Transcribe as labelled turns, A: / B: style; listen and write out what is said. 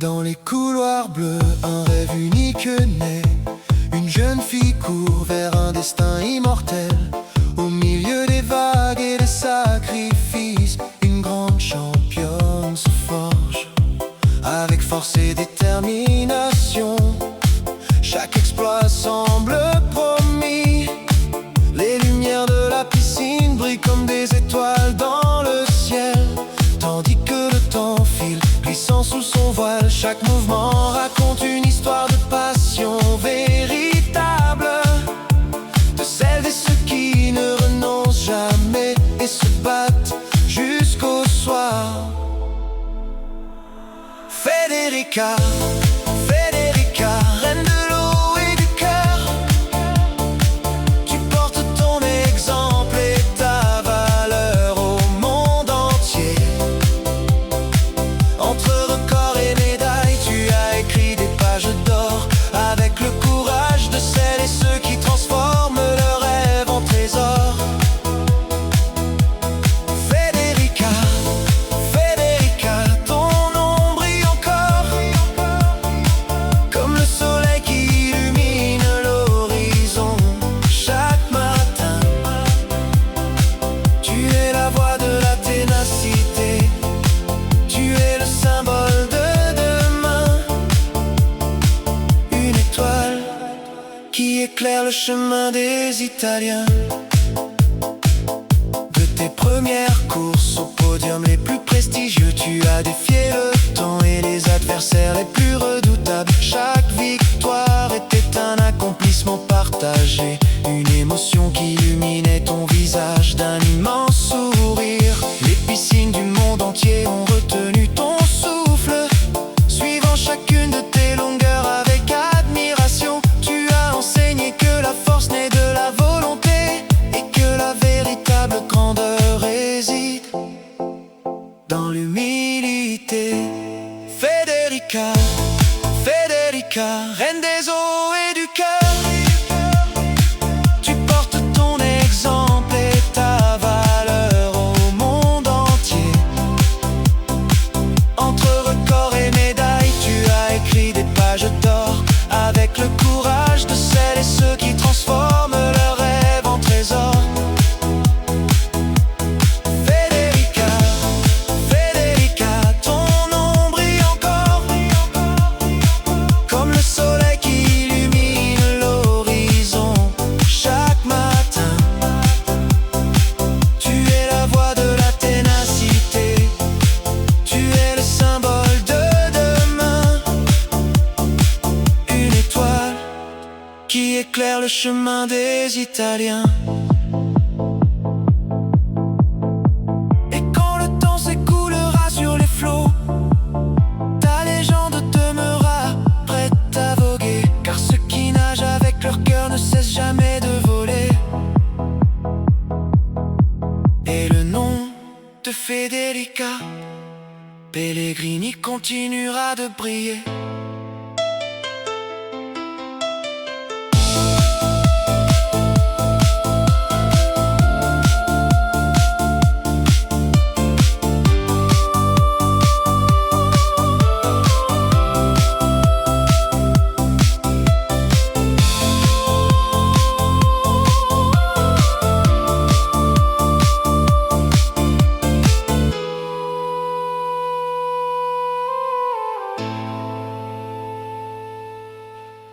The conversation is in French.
A: Dans les couloirs bleus, un rêve unique naît. Une jeune fille court vers un destin immortel. Au milieu des vagues et des sacrifices, une grande championne se forge. Avec force et détermination, chaque exploit semble promis. Les lumières de la piscine brillent comme des étoiles dans le ciel, tandis que le temps file, glissant sous son voile. Chaque mouvement raconte une histoire de passion véritable, de celles et ceux qui ne renoncent jamais et se battent jusqu'au soir. Federica, Federica, reine de l'eau et du cœur. Tu portes ton exemple et ta valeur au monde entier. Entre records et médailles, tu as écrit des pages d'or, avec le courage de celles et ceux qui transforment leurs rêves en trésors. Federica, Federica, ton nom brille encore, comme le soleil qui illumine l'horizon chaque matin. Tu es la voix de la ténacité, tu es le symbole de demain. Une étoile qui éclaire le chemin des Italiens. De tes premières courses au podium les plus prestigieux, tu as défié le temps et les adversaires les plus redoutables. Chaque victoire était un accomplissement partagé, une émotion qui illuminait ton visage d'un immense sourire. Les piscines du monde entier ont retenu ton souffle, suivant chacune de tes longueurs avec admiration. Tu as enseigné que la force naît de la volonté et que la véritable grandeur réside dans l'humilité. Federica, Federica, reine des eaux et du cœur. Tu portes ton exemple et ta valeur au monde entier. Entre records et médailles, tu as écrit des pages d'or, avec le courage de celles et ceux qui transforment leurs rêves en trésors. Federica, Federica, ton nom brille encore, comme le soleil qui illumine l'horizon chaque matin. Tu es la voix de la ténacité, tu es le symbole de demain. Une étoile qui éclaire le chemin des Italiens. Et quand le temps s'écoulera sur les flots, ta légende demeurera prête à voguer, car ceux qui nagent avec leur cœur ne cessent jamais de voler. Et le nom de Federica Pellegrini continuera de briller.